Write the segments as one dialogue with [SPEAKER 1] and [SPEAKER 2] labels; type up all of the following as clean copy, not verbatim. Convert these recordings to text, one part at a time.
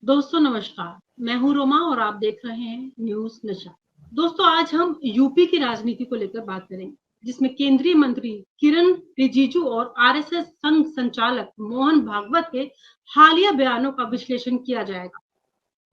[SPEAKER 1] दोस्तों नमस्कार, मैं हूं रोमा और आप देख रहे हैं न्यूज नशा। दोस्तों आज हम यूपी की राजनीति को लेकर बात करेंगे, जिसमें केंद्रीय मंत्री किरण रिजिजू और आरएसएस संघ संचालक मोहन भागवत के हालिया बयानों का विश्लेषण किया जाएगा।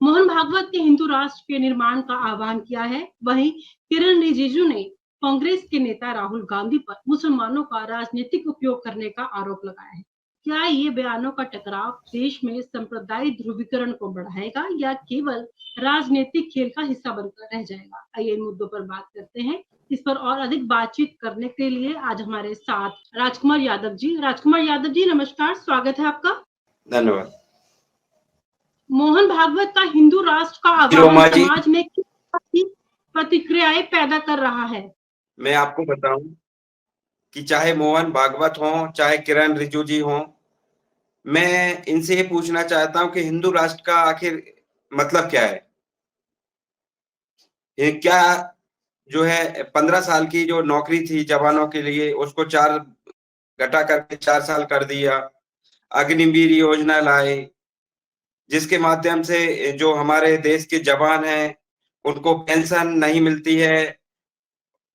[SPEAKER 1] मोहन भागवत ने हिंदू राष्ट्र के निर्माण का आह्वान किया है, वहीं किरण रिजिजू ने कांग्रेस के नेता राहुल गांधी पर मुसलमानों का राजनीतिक उपयोग करने का आरोप लगाया है। क्या ये बयानों का टकराव देश में सांप्रदायिक ध्रुवीकरण को बढ़ाएगा या केवल राजनीतिक खेल का हिस्सा बनकर रह जाएगा? आइए इन मुद्दों पर बात करते हैं। इस पर और अधिक बातचीत करने के लिए आज हमारे साथ राजकुमार यादव जी। राजकुमार यादव जी नमस्कार, स्वागत है आपका।
[SPEAKER 2] धन्यवाद।
[SPEAKER 1] मोहन भागवत का हिंदू राष्ट्र का आह्वान
[SPEAKER 2] रोमा जी,
[SPEAKER 1] समाज में किस तरह की प्रतिक्रियाएं पैदा कर रहा है?
[SPEAKER 2] मैं आपको बताऊं कि चाहे मोहन भागवत हो, चाहे किरण रिजिजू जी हो, मैं इनसे ये पूछना चाहता हूं कि हिंदू राष्ट्र का आखिर मतलब क्या है? ये क्या जो है 15 साल की जो नौकरी थी जवानों के लिए उसको 4 घटा करके 4 साल कर दिया। अग्निवीर योजना लाए, जिसके माध्यम से जो हमारे देश के जवान हैं, उनको पेंशन नहीं मिलती है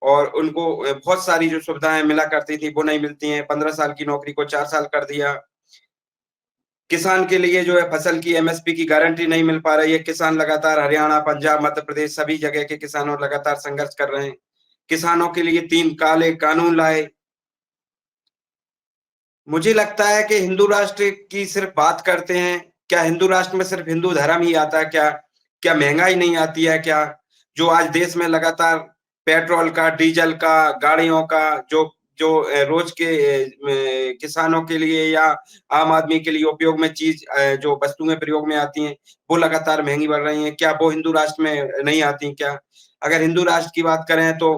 [SPEAKER 2] और उनको बहुत सारी जो सुविधाएं मिला करती थी वो नहीं मिलती हैं। 15 साल की नौकरी को 4 साल कर दिया। किसान के लिए जो है फसल की एमएसपी की गारंटी नहीं मिल पा रही है। किसान लगातार हरियाणा, पंजाब, मध्य प्रदेश सभी जगह के किसानों लगातार संघर्ष कर रहे हैं। किसानों के लिए 3 काले कानून लाए। मुझे लगता है कि हिंदू राष्ट्र की सिर्फ बात करते हैं। क्या हिंदू राष्ट्र में सिर्फ हिंदू धर्म ही आता है क्या? क्या महंगाई नहीं आती है क्या? जो आज देश में लगातार पेट्रोल का, डीजल का, गाड़ियों का जो जो रोज के किसानों के लिए या आम आदमी के लिए उपयोग में चीज जो वस्तुएं प्रयोग में आती हैं, वो लगातार महंगी बढ़ रही हैं। क्या वो हिंदू राष्ट्र में नहीं आती क्या? अगर हिंदू राष्ट्र की बात करें तो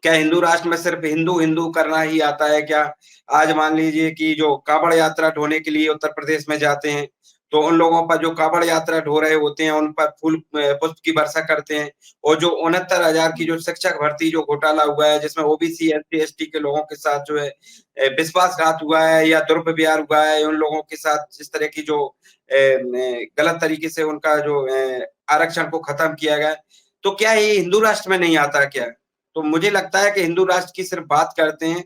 [SPEAKER 2] क्या हिंदू राष्ट्र में सिर्फ हिंदू हिंदू करना ही आता है क्या? आज मान लीजिए कि जो कांवड़ यात्रा ढोने के लिए उत्तर प्रदेश में जाते हैं, तो उन लोगों पर जो कांवड़ यात्रा ढो रहे होते हैं, उन पर फूल पुष्प की वर्षा करते हैं। और जो 69,000 की जो शिक्षक भर्ती जो घोटाला हुआ है, जिसमें ओबीसी, एससी, एसटी के लोगों के साथ जो है विश्वासघात हुआ है या दुर्व्यवहार हुआ है, उन लोगों के साथ जिस तरह की जो गलत तरीके से उनका जो आरक्षण को खत्म किया गया, तो क्या ये हिंदू राष्ट्र में नहीं आता क्या? तो मुझे लगता है कि हिंदू राष्ट्र की सिर्फ बात करते हैं,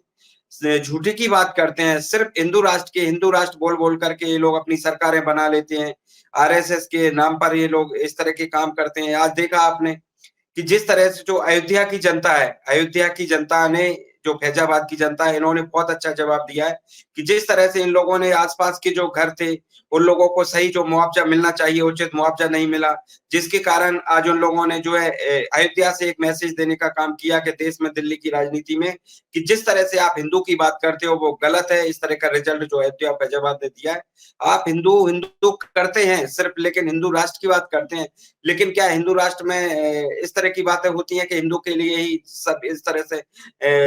[SPEAKER 2] झूठी की बात करते हैं। सिर्फ हिंदू राष्ट्र के हिंदू राष्ट्र बोल बोल करके ये लोग अपनी सरकारें बना लेते हैं। आरएसएस के नाम पर ये लोग इस तरह के काम करते हैं। आज देखा आपने कि जिस तरह से जो अयोध्या की जनता है, अयोध्या की जनता ने, जो फैजाबाद की जनता है, इन्होंने बहुत अच्छा जवाब दिया है कि जिस तरह से इन लोगों ने आसपास के जो घर थे, उन लोगों को सही जो मुआवजा मिलना चाहिए, उचित मुआवजा नहीं मिला, जिसके कारण आज उन लोगों ने जो है अयोध्या से एक मैसेज देने का काम किया कि देश में, दिल्ली की राजनीति में, कि जिस तरह से आप हिंदू की बात करते हो वो गलत है। इस तरह का रिजल्ट जो अयोध्या और फैजाबाद ने दिया है। आप हिंदू हिंदू करते हैं सिर्फ, लेकिन हिंदू राष्ट्र की बात करते हैं। लेकिन क्या हिंदू राष्ट्र में इस तरह की बातें होती हैं कि हिंदू के लिए ही सब इस तरह से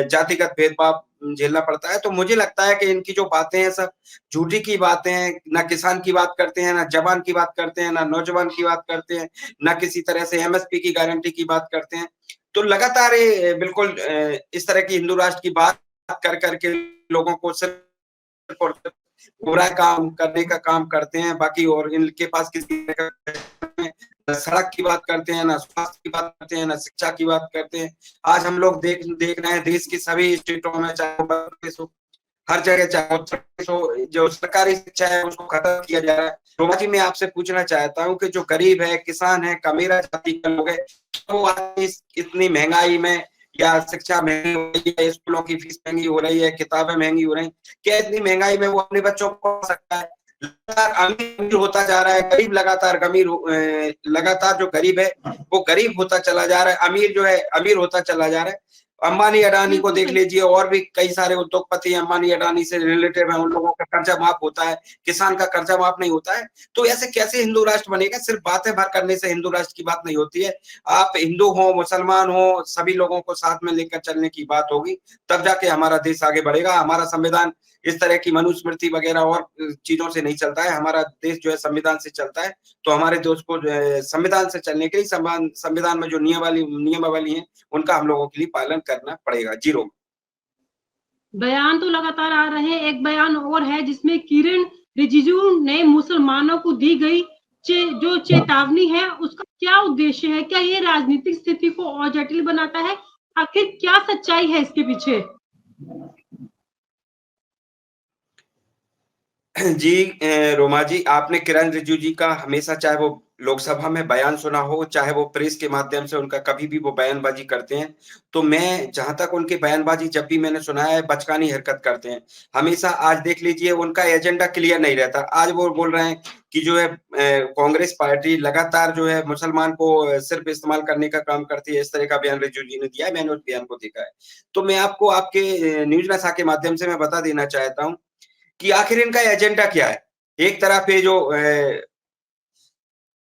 [SPEAKER 2] जातिगत भेदभाव झेलना पड़ता है? तो मुझे लगता है कि इनकी जो बातें हैं सब झूठी की बातें हैं। ना किसान की बात करते हैं, ना जवान की बात करते हैं, ना नौजवान की बात करते हैं, ना किसी तरह से एमएसपी की गारंटी की बात करते हैं। तो लगातार ये बिल्कुल इस तरह की हिंदू राष्ट्र की बात कर करके लोगों को सिर्फ और सिर्फ बुरा काम करने का काम करते हैं। बाकी और इनके पास किसी तरह का न सड़क की बात करते हैं, ना स्वास्थ्य की बात करते हैं, ना शिक्षा की बात करते हैं। आज हम लोग देख रहे हैं देश की सभी स्टेटों में, चाहे प्रदेश हो, हर जगह, चाहे उत्तर प्रदेश हो, जो सरकारी शिक्षा है उसको खत्म किया जा रहा है। रोमा जी, मैं आपसे पूछना चाहता हूँ कि जो गरीब है, किसान है, कमीरा जाति के लोग है, वो आज इतनी महंगाई में, या शिक्षा महंगी हो रही है, स्कूलों की फीस महंगी हो रही है, किताबें महंगी हो रही है, क्या इतनी महंगाई में वो अपने बच्चों को पढ़ा सकता है? लगातार अमीर होता जा रहा है, गरीब लगातार लगातार जो गरीब है वो गरीब होता चला जा रहा है, अमीर जो है अमीर होता चला जा रहा है। अंबानी अडानी को
[SPEAKER 1] बिल्कुल
[SPEAKER 2] देख
[SPEAKER 1] सही।
[SPEAKER 2] लीजिए, और भी कई सारे उद्योगपति अंबानी अडानी से रिलेटेड है, उन लोगों का कर्जा माफ होता है, किसान का कर्जा माफ नहीं होता है। तो ऐसे कैसे हिंदू राष्ट्र बनेगा? सिर्फ बातें भर करने से हिंदू राष्ट्र की बात नहीं होती है। आप हिंदू हो, मुसलमान हो, सभी लोगों को साथ में लेकर चलने की बात होगी, तब जाके हमारा देश आगे बढ़ेगा। हमारा संविधान इस तरह की मनुस्मृति वगैरह और चीजों से नहीं चलता है। हमारा देश जो है संविधान से चलता है। तो हमारे देश को संविधान से चलने के लिए संविधान में जो नियमावली है, उनका हम लोगों के लिए पालन करना पड़ेगा। जीरो
[SPEAKER 1] बयान तो लगातार आ रहे हैं। एक बयान और है जिसमें किरण रिजिजू ने मुसलमानों को दी गई जो चेतावनी है उसका क्या उद्देश्य है? क्या ये राजनीतिक स्थिति को और जटिल बनाता है? आखिर क्या सच्चाई है इसके पीछे?
[SPEAKER 2] जी रोमा जी, आपने किरण रिजिजू जी का हमेशा, चाहे वो लोकसभा में बयान सुना हो, चाहे वो प्रेस के माध्यम से उनका कभी भी वो बयानबाजी करते हैं, तो मैं जहाँ तक उनकी बयानबाजी जब भी मैंने सुना है, बचकानी हरकत करते हैं। हमेशा आज देख लीजिए उनका एजेंडा क्लियर नहीं रहता। आज वो बोल रहे हैं कि जो है कांग्रेस पार्टी लगातार जो है मुसलमान को सिर्फ इस्तेमाल करने का काम करती है। इस तरह का बयान रिजिजू जी ने दिया है, मैंने उस बयान को देखा है। तो मैं आपको आपके न्यूज़ नशा के माध्यम से मैं बता देना चाहता हूँ कि आखिर इनका एजेंडा क्या है। एक तरफ ये जो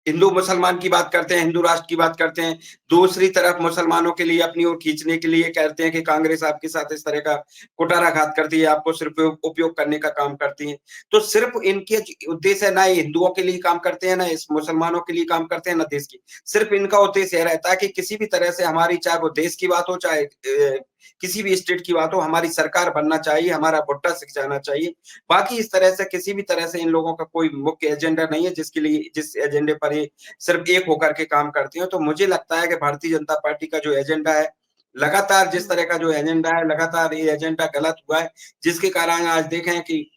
[SPEAKER 2] हिंदू मुसलमान की बात करते हैं, हिंदू राष्ट्र की बात करते हैं, दूसरी तरफ मुसलमानों के लिए अपनी ओर खींचने के लिए कहते हैं कि कांग्रेस आपके साथ इस तरह का कुटाराघात करती है, आपको सिर्फ उपयोग करने का काम करती है। तो सिर्फ इनके उद्देश्य ना ये हिंदुओं के लिए काम करते हैं, ना इस मुसलमानों के लिए काम करते हैं, ना देश की। सिर्फ इनका उद्देश्य यह रहता है कि किसी भी तरह से हमारी, चाहे वो देश की बात हो, चाहे किसी भी स्टेट की बात हो, हमारी सरकार बनना चाहिए, हमारा भुट्टा सिक जाना चाहिए। बाकी इस तरह से किसी भी तरह से इन लोगों का कोई मुख्य एजेंडा नहीं है जिसके लिए, जिस एजेंडे पर ये सिर्फ एक होकर के काम करती हैं। तो मुझे लगता है कि भारतीय जनता पार्टी का जो एजेंडा है, लगातार जिस तरह का जो एजेंडा है, लगातार ये एजेंडा गलत हुआ है, जिसके कारण आज देखें कि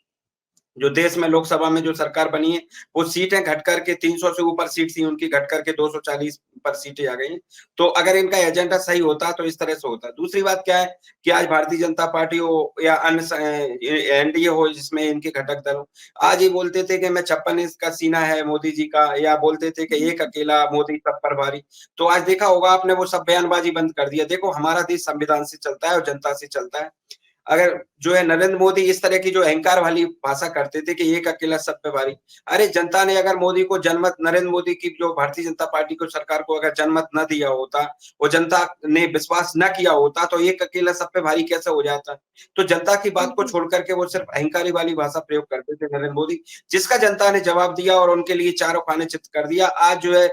[SPEAKER 2] जो देश में लोकसभा में जो सरकार बनी है, वो सीटें घट करके 300 से ऊपर सीट थी उनकी, घट करके 240 पर सीटें आ गई हैं। तो अगर इनका एजेंडा सही होता तो इस तरह से होता। दूसरी बात क्या है कि आज भारतीय जनता पार्टी हो या अन्य एनडीए हो जिसमें इनके घटक दल हो, आज ये बोलते थे कि मैं 56 इंच का सीना है मोदी जी का, या बोलते थे कि एक अकेला मोदी सब पर भारी। तो आज देखा होगा आपने, वो सब बयानबाजी बंद कर दिया। देखो, हमारा देश संविधान से चलता है और जनता से चलता है। अगर जो है नरेंद्र मोदी इस तरह की जो अहंकार वाली भाषा करते थे कि एक अकेला सब पे भारी, अरे जनता ने अगर मोदी को जनमत, नरेंद्र मोदी की जो भारतीय जनता पार्टी को सरकार को अगर जनमत न दिया होता, वो जनता ने विश्वास न किया होता, तो एक अकेला सब पे भारी कैसे हो जाता। तो जनता की बात को छोड़ करके वो सिर्फ अहंकारी वाली भाषा प्रयोग करते थे नरेंद्र मोदी, जिसका जनता ने जवाब दिया और उनके लिए चारों खाने चित कर दिया। आज जो है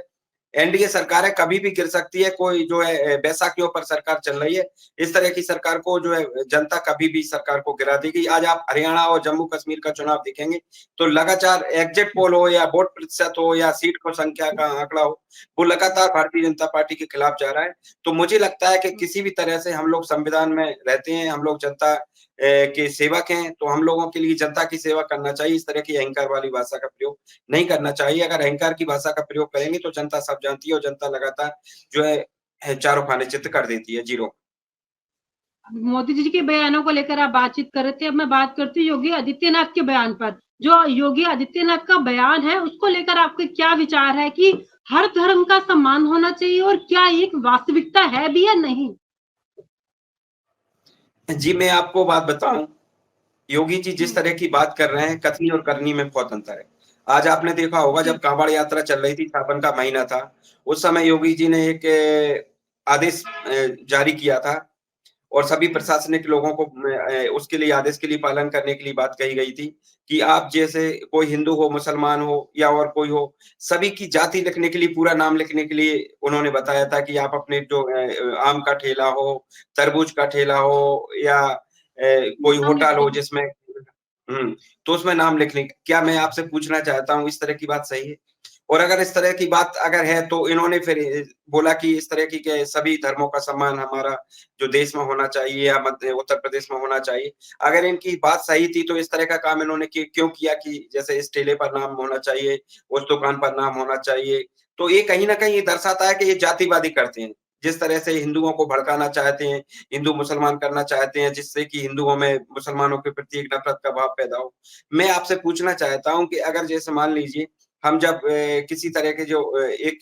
[SPEAKER 2] एनडीए सरकार है, कभी भी गिर सकती है। कोई जो है बैसाखियों पर सरकार चल रही है, इस तरह की सरकार को जो है जनता कभी भी सरकार को गिरा देगी। आज आप हरियाणा और जम्मू कश्मीर का चुनाव देखेंगे तो लगातार एग्जिट पोल हो या वोट प्रतिशत हो या सीट को संख्या का आंकड़ा हो, वो लगातार भारतीय जनता पार्टी के खिलाफ जा रहा है। तो मुझे लगता है कि किसी भी तरह से हम लोग संविधान में रहते हैं, हम लोग जनता के सेवक हैं, तो हम लोगों के लिए जनता की सेवा करना चाहिए। इस तरह की अहंकार वाली भाषा का प्रयोग नहीं करना चाहिए। अगर अहंकार की भाषा का प्रयोग करेंगे तो जनता सब जानती है और जनता लगातार जो है चारों खाने चित्त कर देती है। जीरो।
[SPEAKER 1] मोदी जी के बयानों को लेकर आप बातचीत कर रहे थे। अब मैं बात करती हूँ योगी आदित्यनाथ के बयान पर। जो योगी आदित्यनाथ का बयान है उसको लेकर आपके क्या विचार है कि हर धर्म का सम्मान होना चाहिए, और क्या एक वास्तविकता है भी या नहीं?
[SPEAKER 2] जी, मैं आपको बात बताऊं, योगी जी जिस तरह की बात कर रहे हैं, कथनी और करनी में बहुत अंतर है। आज आपने देखा होगा जब कांवड़ यात्रा चल रही थी, सावन का महीना था, उस समय योगी जी ने एक आदेश जारी किया था और सभी प्रशासनिक लोगों को उसके लिए, आदेश के लिए पालन करने के लिए बात कही गई थी कि आप जैसे कोई हिंदू हो, मुसलमान हो या और कोई हो, सभी की जाति लिखने के लिए, पूरा नाम लिखने के लिए उन्होंने बताया था कि आप अपने जो आम का ठेला हो, तरबूज का ठेला हो या कोई
[SPEAKER 1] नाम
[SPEAKER 2] होटल
[SPEAKER 1] लिखने
[SPEAKER 2] हो
[SPEAKER 1] की।
[SPEAKER 2] जिसमें तो उसमें नाम लिखने। क्या मैं आपसे पूछना चाहता हूँ, इस तरह की बात सही है? और अगर इस तरह की बात अगर है तो इन्होंने फिर बोला कि इस तरह की के सभी धर्मों का सम्मान हमारा जो देश में होना चाहिए या मध्य उत्तर प्रदेश में होना चाहिए। अगर इनकी बात सही थी तो इस तरह का काम इन्होंने क्यों किया कि जैसे इस ठेले पर नाम होना चाहिए, उस दुकान पर नाम होना चाहिए। तो ये कहीं न कहीं ये दर्शाता है कि ये जातिवादी करते हैं। जिस तरह से हिंदुओं को भड़काना चाहते हैं, हिंदू मुसलमान करना चाहते हैं, जिससे कि हिंदुओं में मुसलमानों के प्रति एक नफ़रत का भाव पैदा हो। मैं आपसे पूछना चाहता हूँ कि अगर जैसे मान लीजिए हम जब किसी तरह के जो एक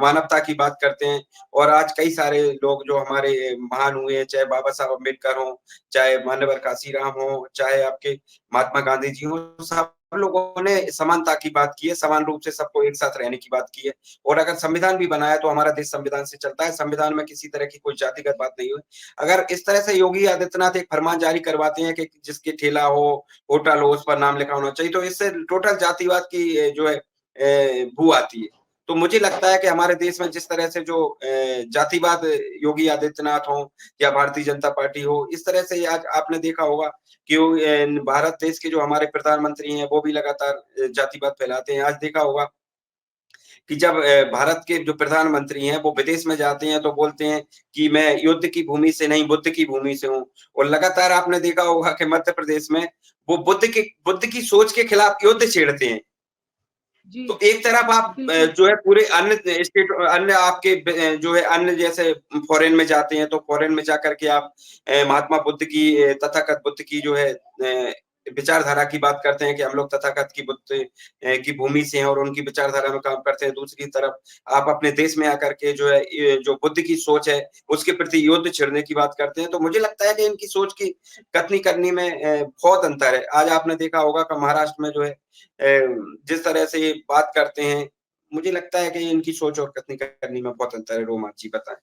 [SPEAKER 2] मानवता की बात करते हैं और आज कई सारे लोग जो हमारे महान हुए हैं, चाहे बाबा साहब अम्बेडकर हों, चाहे मान्यवर काशीराम हों, चाहे आपके महात्मा गांधी जी हों, सब लोगों ने समानता की बात की है, समान रूप से सबको एक साथ रहने की बात की है। और अगर संविधान भी बनाया तो हमारा देश संविधान से चलता है, संविधान में किसी तरह की कोई जातिगत बात नहीं हुई। अगर इस तरह से योगी आदित्यनाथ एक फरमान जारी करवाते हैं कि जिसके ठेला हो, होटल हो, उस पर नाम लिखा होना चाहिए, तो इससे टोटल जातिवाद की जो है बू आती है। तो मुझे लगता है कि हमारे देश में जिस तरह से जो जातिवाद योगी आदित्यनाथ हो या भारतीय जनता पार्टी हो, इस तरह से आज आपने देखा होगा कि भारत देश के जो हमारे प्रधानमंत्री हैं, वो भी लगातार जातिवाद फैलाते हैं। आज देखा होगा कि जब भारत के जो प्रधानमंत्री हैं वो विदेश में जाते हैं तो बोलते हैं कि मैं युद्ध की भूमि से नहीं बुद्ध की भूमि से हूँ। और लगातार आपने देखा होगा कि मध्य प्रदेश में वो बुद्ध की सोच के खिलाफ युद्ध छेड़ते हैं।
[SPEAKER 1] जी,
[SPEAKER 2] तो एक तरफ आप
[SPEAKER 1] बिल्कुल।
[SPEAKER 2] जो है पूरे अन्य स्टेट अन्य आपके जो है अन्य जैसे फॉरेन में जाते हैं तो फॉरेन में जाकर के आप महात्मा बुद्ध की तथागत बुद्ध की जो है विचारधारा की बात करते हैं कि हम लोग तथागत की बुद्ध की भूमि से हैं और उनकी विचारधारा में काम करते हैं। दूसरी तरफ आप अपने देश में आकर के जो है ये जो बुद्ध की सोच है उसके प्रति युद्ध छेड़ने की बात करते हैं। तो मुझे लगता है कि इनकी सोच की कथनी करनी में बहुत अंतर है। आज आपने देखा होगा कि महाराष्ट्र में जो है जिस तरह से ये बात करते हैं, मुझे लगता है कि इनकी सोच और कथनी करनी में बहुत अंतर है। रोमा जी बताएँ?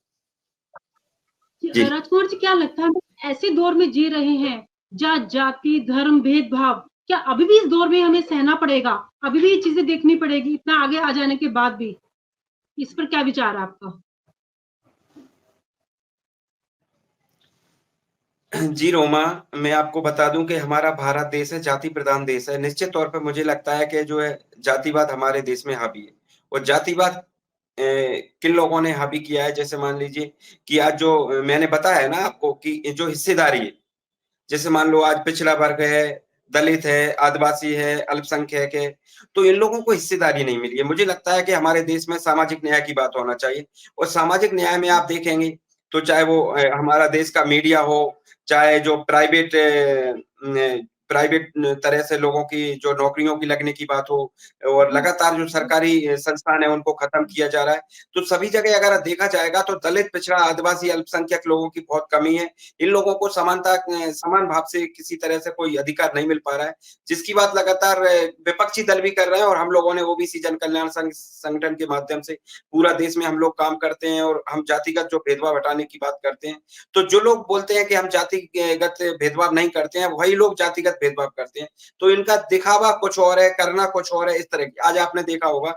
[SPEAKER 2] जी।
[SPEAKER 1] राजकुमार जी, क्या लगता है हम ऐसे दौर में जी रहे हैं जहाँ जाति, धर्म, भेदभाव क्या अभी भी इस दौर में हमें सहना पड़ेगा? अभी भी ये चीज़ें देखनी पड़ेगी इतना आगे आ जाने के बाद भी? इस पर क्या विचार है आपका?
[SPEAKER 2] जी, रोमा, मैं आपको बता दूँ कि हमारा भारत देश है, जाति प्रधान देश है। निश्चित तौर पे मुझे लगता है कि जो है जातिवाद हमारे देश में हावी है और जातिवाद किन लोगों ने हावी किया है, जैसे मान लीजिए कि आज जो मैंने बताया है ना आपको कि जो हिस्सेदारी है, जैसे मान लो आज पिछड़ा वर्ग है, दलित है, आदिवासी है, अल्पसंख्यक है, तो इन लोगों को हिस्सेदारी नहीं मिली है। मुझे लगता है कि हमारे देश में सामाजिक न्याय की बात होना चाहिए और सामाजिक न्याय में आप देखेंगे, तो चाहे वो हमारा देश का मीडिया हो, चाहे जो प्राइवेट तरह से लोगों की जो नौकरियों की लगने की बात हो और
[SPEAKER 1] जी,
[SPEAKER 2] लगातार जो सरकारी संस्थान है, उनको खत्म किया जा रहा है। तो सभी जगह अगर देखा जाएगा तो दलित, पिछड़ा, आदिवासी, अल्पसंख्यक लोगों की बहुत कमी है। इन लोगों को समान भाव से किसी तरह से कोई अधिकार नहीं मिल पा रहा है, जिसकी बात लगातार विपक्षी दल भी कर रहे हैं और हम लोगों ने ओबीसी जन कल्याण संगठन के माध्यम से पूरा देश में हम लोग काम करते हैं और हम जातिगत जो भेदभाव हटाने की बात करते हैं। तो जो लोग बोलते हैं कि हम जातिगत भेदभाव नहीं करते हैं, वही लोग जातिगत भेदभाव करते हैं। तो इनका दिखावा कुछ और है, करना कुछ और है, इस तरह की। आज आपने देखा होगा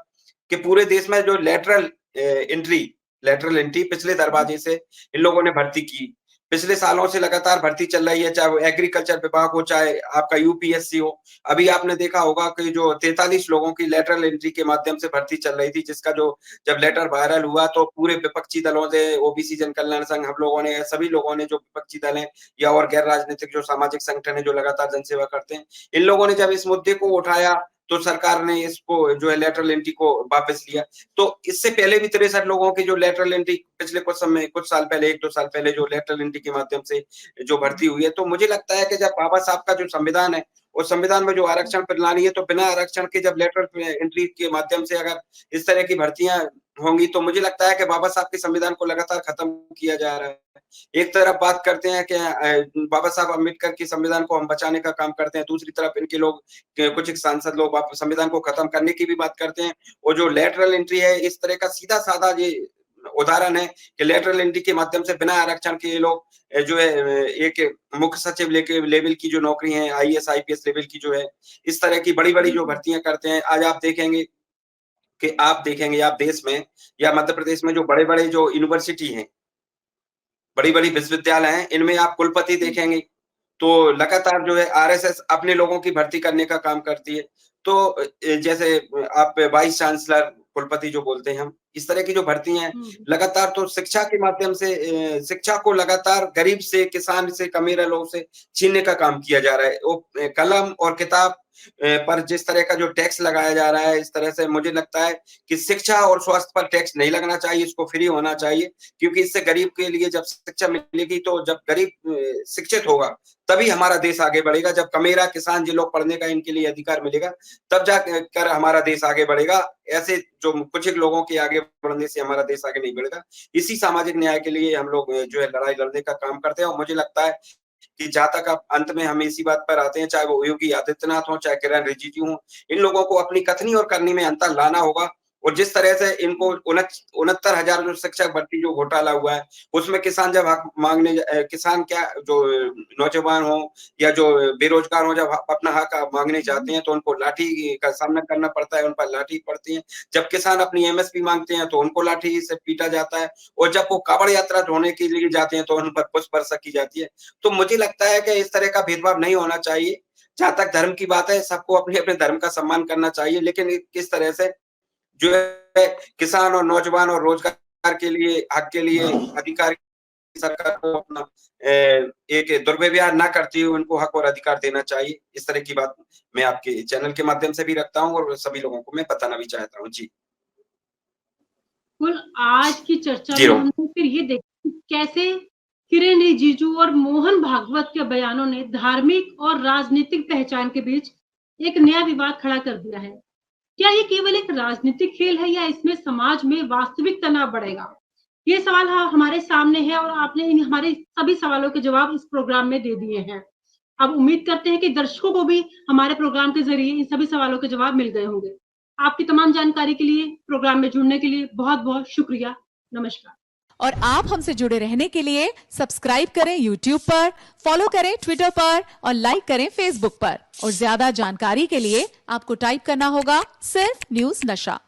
[SPEAKER 2] कि पूरे देश में जो लेटरल एंट्री पिछले
[SPEAKER 1] जी,
[SPEAKER 2] दरवाजे से इन लोगों ने भर्ती की। पिछले सालों से लगातार भर्ती चल रही है, चाहे वो एग्रीकल्चर विभाग हो, चाहे आपका यूपीएससी हो। अभी आपने देखा होगा कि जो 43 लोगों की लेटरल एंट्री के माध्यम से भर्ती चल रही थी, जिसका जो जब लेटर वायरल हुआ तो पूरे विपक्षी दलों से ओबीसी जन कल्याण संघ, हम लोगों ने, सभी लोगों ने, जो विपक्षी दल हैं या और गैर राजनीतिक जो सामाजिक संगठन है जो लगातार जनसेवा करते हैं, इन लोगों ने जब इस मुद्दे को उठाया तो सरकार ने इसको जो है लेटरल एंट्री को वापस लिया। तो इससे पहले भी 63 लोगों की जो लेटरल एंट्री पिछले कुछ साल पहले, 1-2 साल पहले जो लेटरल एंट्री के माध्यम से जो भर्ती हुई है, तो मुझे लगता है कि जब बाबा साहब का जो संविधान है, उस संविधान में जो आरक्षण प्रणाली है, तो बिना आरक्षण के जब लेटरल एंट्री के माध्यम से अगर इस तरह की भर्तियाँ होंगी, तो मुझे लगता है कि बाबा साहब के संविधान को लगातार खत्म किया जा रहा है। एक तरफ बात करते हैं कि बाबा साहब अम्बेडकर के संविधान को हम बचाने का काम करते हैं, दूसरी तरफ इनके लोग कुछ एक सांसद लोग संविधान को खत्म करने की भी बात करते हैं और जो लेटरल एंट्री है, इस तरह का सीधा-साधा ये उदाहरण है कि लेटरल एंट्री के माध्यम से बिना आरक्षण के ये लोग जो है एक मुख्य सचिव लेके लेवल की जो नौकरी है, आईएएस, आईपीएस लेवल की जो है, इस तरह की बड़ी-बड़ी जो
[SPEAKER 1] बिल्कुल।
[SPEAKER 2] भर्तियाँ करते हैं। आज आप देखेंगे आप देश में या मध्य प्रदेश में जो बड़े-बड़े जो यूनिवर्सिटी हैं, बड़ी-बड़ी विश्वविद्यालय हैं, इनमें आप कुलपति
[SPEAKER 1] जी,
[SPEAKER 2] देखेंगे, तो लगातार जो है आरएसएस अपने लोगों की भर्ती करने का काम करती है। तो जैसे आप वाइस चांसलर, कुलपति जो बोलते हैं हम, इस तरह की जो भर्तियाँ हैं,
[SPEAKER 1] हुँ,
[SPEAKER 2] लगातार तो शिक्षा के माध्यम से शिक्षा को लगातार गरीब से, किसान से, कमीरा लोगों से छीनने का काम किया जा रहा है। वो कलम और किताब पर जिस तरह का जो टैक्स लगाया जा रहा है, इस तरह से मुझे लगता है कि शिक्षा और स्वास्थ्य पर टैक्स नहीं लगना चाहिए, इसको फ्री होना चाहिए, क्योंकि इससे गरीब के लिए जब शिक्षा मिलेगी, तो जब गरीब शिक्षित होगा, तभी हमारा देश आगे बढ़ेगा। जब कमेरा, किसान, जिन लोग पढ़ने का इनके लिए अधिकार मिलेगा, तब जाकर हमारा देश आगे बढ़ेगा। ऐसे जो कुछ एक लोगों के आगे बढ़ने से हमारा देश आगे नहीं बढ़ेगा। इसी सामाजिक न्याय के लिए हम लोग जो है लड़ाई लड़ने का काम करते हैं और मुझे लगता है कि जहाँ तक आप अंत में हम इसी बात पर आते हैं, चाहे वो योगी आदित्यनाथ हों, चाहे किरण रिजिजू हों, इन लोगों को अपनी कथनी और करनी में अंतर लाना होगा। और जिस तरह से इनको 69,000 जो शिक्षक भर्ती जो घोटाला हुआ है, उसमें किसान जब हक माँगने किसान क्या जो नौजवान हों या जो बेरोज़गार हों, जब अपना हक माँगने जाते
[SPEAKER 1] जी,
[SPEAKER 2] हैं, तो उनको लाठी का सामना करना पड़ता है, उन पर लाठी पड़ती है। जब किसान अपनी एमएसपी माँगते हैं, तो उनको लाठी से पीटा जाता है और जब वो काँवड़ यात्रा ढोने के लिए जाते हैं, तो उन पर पुष्प वर्षा की जाती है। तो मुझे लगता है कि इस तरह का भेदभाव नहीं होना चाहिए। जहाँ तक धर्म की बात है, सबको अपने-अपने धर्म का सम्मान करना चाहिए, लेकिन किस तरह से जो है किसान और नौजवान और रोजगार के लिए, हक के लिए अधिकार सरकार को अपना एक दुर्व्यवहार ना करती हुई उनको हक और अधिकार देना चाहिए। इस तरह की बात मैं आपके चैनल के माध्यम से भी रखता हूँ और सभी लोगों को मैं बताना भी चाहता हूँ। जी।
[SPEAKER 1] कुल आज की चर्चा
[SPEAKER 2] जी
[SPEAKER 1] में
[SPEAKER 2] रो
[SPEAKER 1] हमने फिर ये देखा कि कैसे किरेन रिजिजू और मोहन भागवत के बयानों ने धार्मिक और राजनीतिक पहचान के बीच एक नया विवाद खड़ा कर दिया है। क्या ये केवल एक राजनीतिक खेल है या इसमें समाज में वास्तविक तनाव बढ़ेगा? ये सवाल हमारे सामने है और आपने हमारे सभी सवालों के जवाब इस प्रोग्राम में दे दिए हैं। अब उम्मीद करते हैं कि दर्शकों को भी हमारे प्रोग्राम के जरिए इन सभी सवालों के जवाब मिल गए होंगे। आपकी तमाम जानकारी के लिए, प्रोग्राम में जुड़ने के लिए बहुत-बहुत शुक्रिया। नमस्कार।
[SPEAKER 3] और आप हमसे जुड़े रहने के लिए सब्सक्राइब करें YouTube पर, फॉलो करें ट्विटर पर और लाइक करें Facebook पर। और ज्यादा जानकारी के लिए आपको टाइप करना होगा सिर्फ न्यूज नशा।